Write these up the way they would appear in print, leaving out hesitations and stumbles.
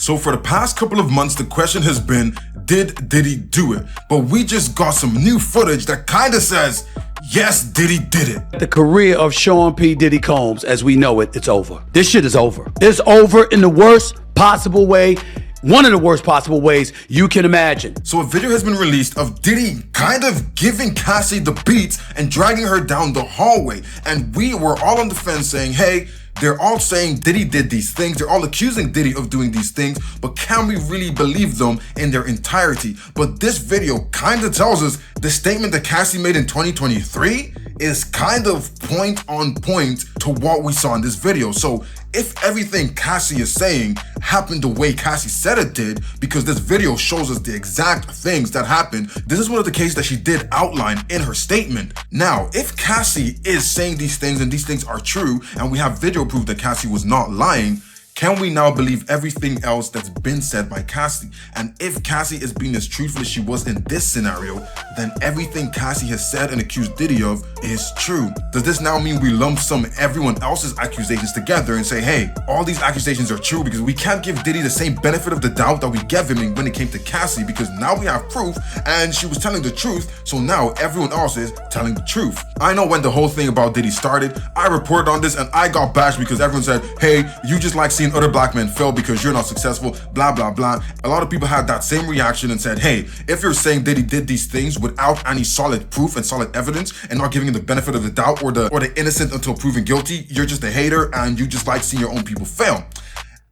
So for the past couple of months, the question has been, did Diddy do it? But we just got some new footage that kinda says, yes, Diddy did it. The career of Sean P. Diddy Combs, as we know it, it's over. This shit is over. It's over in the worst possible way. One of the worst possible ways you can imagine. So a video has been released of Diddy kind of giving Cassie the beats and dragging her down the hallway. And we were all on the fence saying, hey, they're all saying Diddy did these things. They're all accusing Diddy of doing these things, but can we really believe them in their entirety? But this video kind of tells us the statement that Cassie made in 2023 is kind of point on point to what we saw in this video. So if everything Cassie is saying happened the way Cassie said it did, because this video shows us the exact things that happened, this is one of the cases that she did outline in her statement. Now, if Cassie is saying these things and these things are true, and we have video proof that Cassie was not lying, can we now believe everything else that's been said by Cassie? And if Cassie is being as truthful as she was in this scenario, then everything Cassie has said and accused Diddy of is true. Does this now mean we lump sum everyone else's accusations together and say, hey, all these accusations are true? Because we can't give Diddy the same benefit of the doubt that we gave him when it came to Cassie, because now we have proof and she was telling the truth, so now everyone else is telling the truth. I know when the whole thing about Diddy started, I reported on this and I got bashed because everyone said, hey, you just like seeing other black men fail because you're not successful, blah, blah, blah. A lot of people had that same reaction and said, hey, if you're saying Diddy did these things without any solid proof and solid evidence and not giving him the benefit of the doubt or the innocent until proven guilty, you're just a hater and you just like seeing your own people fail.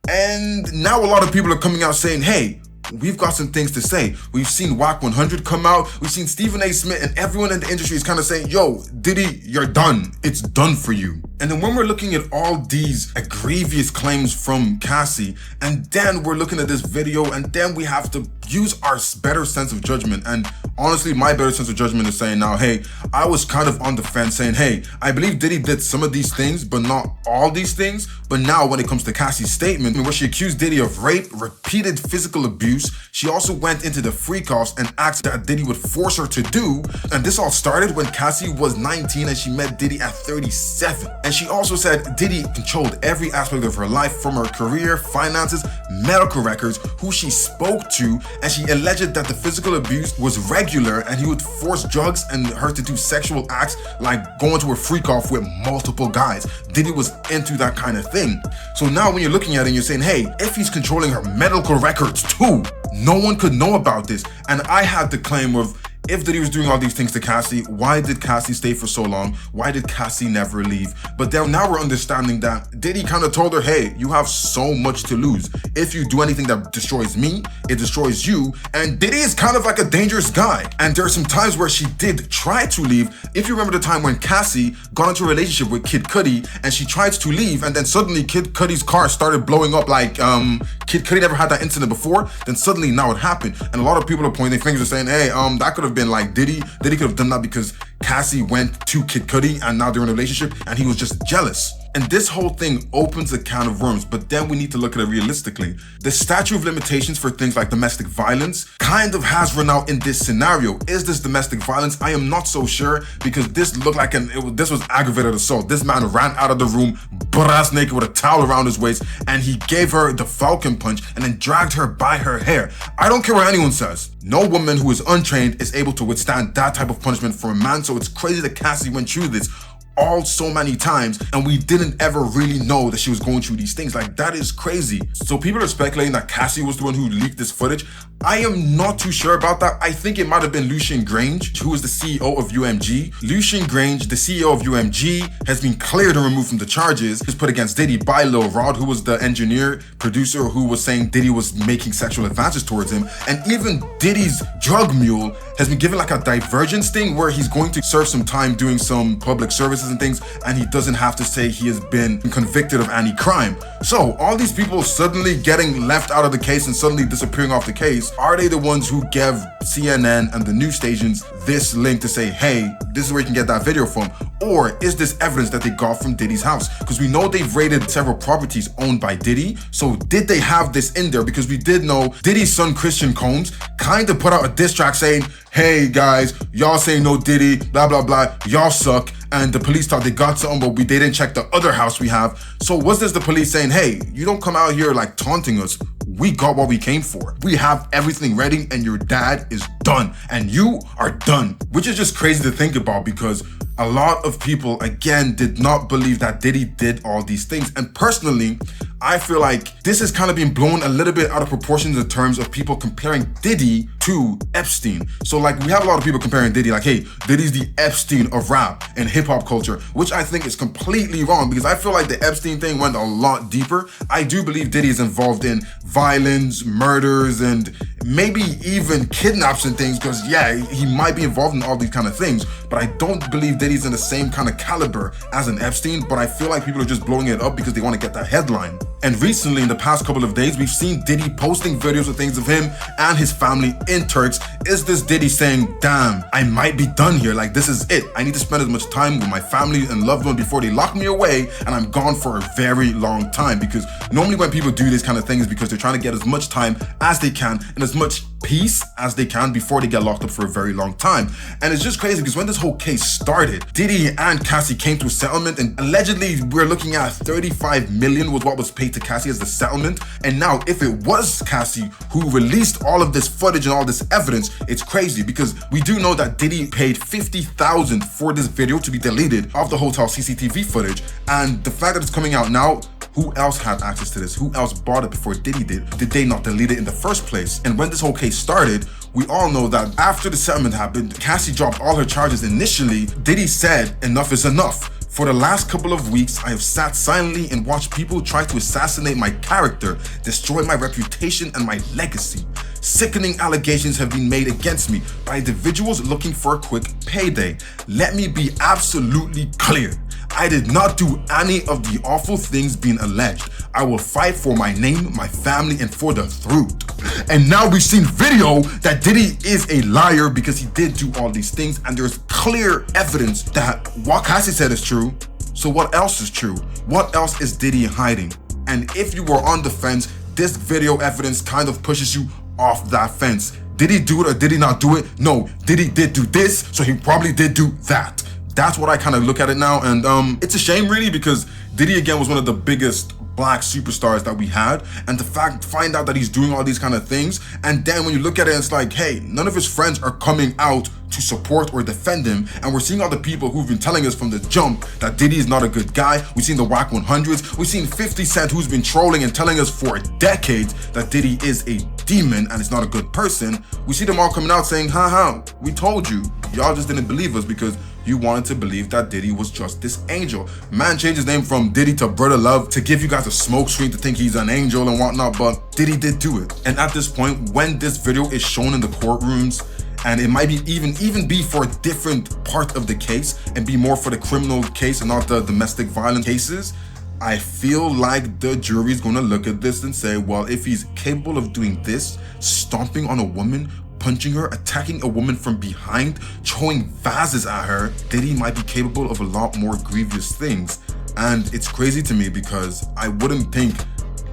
And now a lot of people are coming out saying, hey, we've got some things to say. We've seen WAC 100 come out. We've seen Stephen A. Smith, and everyone in the industry is kind of saying, yo, Diddy, you're done. It's done for you. And then when we're looking at all these egregious claims from Cassie, and then we're looking at this video, and then we have to use our better sense of judgment. And honestly, my better sense of judgment is saying now, hey, I was kind of on the fence saying, hey, I believe Diddy did some of these things, but not all these things. But now when it comes to Cassie's statement, where she accused Diddy of rape, repeated physical abuse, she also went into the freak-offs and acts that Diddy would force her to do. And this all started when Cassie was 19 and she met Diddy at 37. And she also said Diddy controlled every aspect of her life, from her career, finances, medical records, who she spoke to, and she alleged that the physical abuse was regular and he would force drugs and her to do sexual acts like going to a freak-off with multiple guys. Diddy was into that kind of thing. So now when you're looking at it and you're saying, hey, if he's controlling her medical records too, no one could know about this. And I had the claim of, if Diddy was doing all these things to Cassie, why did Cassie stay for so long? Why did Cassie never leave? But then now we're understanding that Diddy kind of told her, hey, you have so much to lose. If you do anything that destroys me, it destroys you. And Diddy is kind of like a dangerous guy. And there are some times where she did try to leave. If you remember the time when Cassie got into a relationship with Kid Cudi and she tried to leave, and then suddenly Kid Cudi's car started blowing up like Kid Cudi never had that incident before, then suddenly now it happened. And a lot of people are pointing fingers and saying, hey, that could have been like Diddy. Diddy could have done that because Cassie went to Kid Cudi and now they're in a relationship and he was just jealous. And this whole thing opens a can of worms, but then we need to look at it realistically. The statute of limitations for things like domestic violence kind of has run out in this scenario. Is this domestic violence? I am not so sure, because this looked like this was aggravated assault. This man ran out of the room butt-ass naked with a towel around his waist, and he gave her the falcon punch and then dragged her by her hair. I don't care what anyone says. No woman who is untrained is able to withstand that type of punishment from a man, so it's crazy that Cassie went through this all so many times and we didn't ever really know that she was going through these things. Like, that is crazy. So people are speculating that Cassie was the one who leaked this footage. I am not too sure about that. I think it might have been Lucien Grange, who is the CEO of UMG. Lucien Grange, the CEO of UMG, has been cleared and removed from the charges. He was put against Diddy by Lil Rod, who was the engineer, producer, who was saying Diddy was making sexual advances towards him. And even Diddy's drug mule has been given like a divergence thing where he's going to serve some time doing some public services and things, and he doesn't have to say he has been convicted of any crime. So all these people suddenly getting left out of the case and suddenly disappearing off the case, are they the ones who gave CNN and the news stations this link to say, hey, this is where you can get that video from? Or is this evidence that they got from Diddy's house? Because we know they've raided several properties owned by Diddy. So did they have this in there? Because we did know Diddy's son, Christian Combs, kind of put out a diss track saying, hey guys, y'all say no Diddy, blah, blah, blah, y'all suck. And the police thought they got something, but they didn't check the other house we have. So was this the police saying, hey, you don't come out here like taunting us. we got what we came for. We have everything ready and your dad is done and you are done. Which is just crazy to think about because a lot of people, again, did not believe that Diddy did all these things. And personally, I feel like this is kind of being blown a little bit out of proportion in terms of people comparing Diddy to Epstein. So like we have a lot of people comparing Diddy like, hey, Diddy's the Epstein of rap and hip hop culture, which I think is completely wrong because I feel like the Epstein thing went a lot deeper. I do believe Diddy is involved in violence, murders, and maybe even kidnaps and things because yeah, he might be involved in all these kind of things, but I don't believe Diddy's in the same kind of caliber as an Epstein, but I feel like people are just blowing it up because they want to get that headline. And recently, in the past couple of days, we've seen Diddy posting videos of things of him and his family in Turks. Is this Diddy saying, damn, I might be done here, like this is it. I need to spend as much time with my family and loved one before they lock me away and I'm gone for a very long time. Because normally when people do this kind of thing is because they're trying to get as much time as they can and as much peace as they can before they get locked up for a very long time. And it's just crazy because when this whole case started, Diddy and Cassie came to a settlement and allegedly we're looking at 35 million was what was paid to Cassie as the settlement. And now if it was Cassie who released all of this footage and all this evidence, it's crazy because we do know that Diddy paid $50,000 for this video to be deleted of the hotel CCTV footage. And the fact that it's coming out now, who else had access to this? Who else bought it before Diddy did? Did they not delete it in the first place? And when this whole case started, we all know that after the settlement happened, Cassie dropped all her charges initially. Diddy said, enough is enough. For the last couple of weeks, I have sat silently and watched people try to assassinate my character, destroy my reputation and my legacy. Sickening allegations have been made against me by individuals looking for a quick payday. Let me be absolutely clear. I did not do any of the awful things being alleged. I will fight for my name, my family, and for the truth. And now we've seen video that Diddy is a liar because he did do all these things and there's clear evidence that what Cassie said is true. So what else is true? What else is Diddy hiding? And if you were on the fence, this video evidence kind of pushes you off that fence. Did he do it or did he not do it? No, Diddy did do this, so he probably did do that. That's what I kind of look at it now, and it's a shame really because Diddy again was one of the biggest black superstars that we had, and to find out that he's doing all these kind of things, and then when you look at it, it's like, hey, none of his friends are coming out to support or defend him, and we're seeing all the people who've been telling us from the jump that Diddy is not a good guy. We've seen the Whack 100s, we've seen 50 Cent who's been trolling and telling us for decades that Diddy is a demon and is not a good person. We see them all coming out saying, ha, we told you. Y'all just didn't believe us because you wanted to believe that Diddy was just this angel. Man changed his name from Diddy to Brother Love to give you guys a smoke screen to think he's an angel and whatnot, but Diddy did do it. And at this point, when this video is shown in the courtrooms, and it might be even be for a different part of the case and be more for the criminal case and not the domestic violence cases, I feel like the jury's gonna look at this and say, well, if he's capable of doing this, stomping on a woman, punching her, attacking a woman from behind, throwing vases at her, Diddy might be capable of a lot more grievous things. And it's crazy to me because I wouldn't think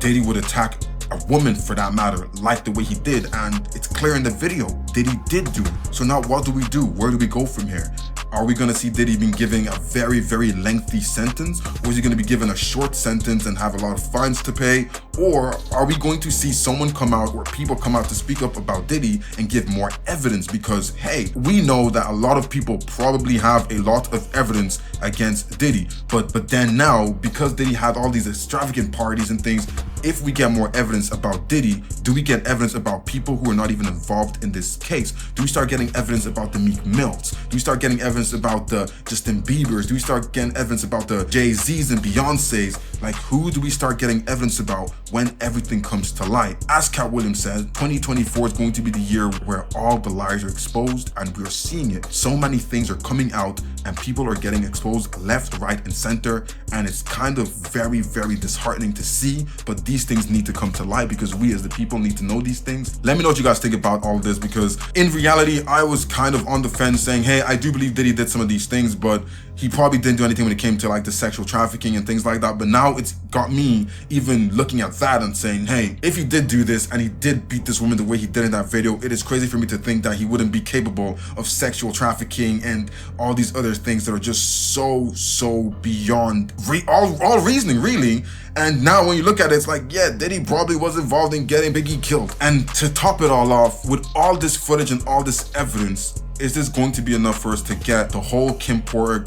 Diddy would attack a woman for that matter like the way he did, and it's clear in the video Diddy did do it. So now what do we do? Where do we go from here? Are we gonna see Diddy being given a very, very lengthy sentence? Or is he gonna be given a short sentence and have a lot of fines to pay? Or are we going to see someone come out or people come out to speak up about Diddy and give more evidence? Because hey, we know that a lot of people probably have a lot of evidence against Diddy. But then now, because Diddy had all these extravagant parties and things, if we get more evidence about Diddy, do we get evidence about people who are not even involved in this case? Do we start getting evidence about the Meek Mills? Do we start getting evidence about the Justin Biebers? Do we start getting evidence about the Jay-Z's and Beyonce's? Like, who do we start getting evidence about when everything comes to light? As Cat Williams said, 2024 is going to be the year where all the lies are exposed, and we're seeing it. So many things are coming out and people are getting exposed left, right, and center, and it's kind of very, very disheartening to see, but these things need to come to light because we as the people need to know these things. Let me know what you guys think about all of this, because in reality, I was kind of on the fence saying, hey, I do believe Diddy did some of these things, but he probably didn't do anything when it came to like the sexual trafficking and things like that. But now it's got me even looking at that and saying, hey, if he did do this and he did beat this woman the way he did in that video, it is crazy for me to think that he wouldn't be capable of sexual trafficking and all these other things that are just so beyond all reasoning, really. And now when you look at it, it's like, yeah, Diddy probably was involved in getting Biggie killed. And to top it all off, with all this footage and all this evidence, is this going to be enough for us to get the whole Kim Porter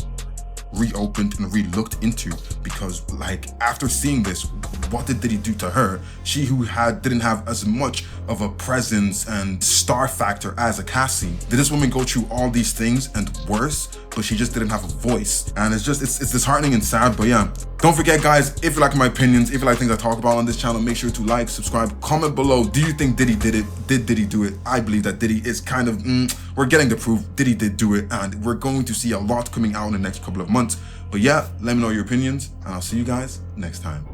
reopened and re-looked into? Because like, after seeing this, what did Diddy do to her? She who didn't have as much of a presence and star factor as a Cassie. Did this woman go through all these things and worse, but she just didn't have a voice? And it's disheartening and sad. But yeah, don't forget guys, if you like my opinions, if you like things I talk about on this channel, make sure to like, subscribe, comment below. Do you think Diddy did it? Did Diddy do it? I believe that Diddy is kind of, we're getting the proof Diddy did do it, and we're going to see a lot coming out in the next couple of months. But yeah, let me know your opinions, and I'll see you guys next time.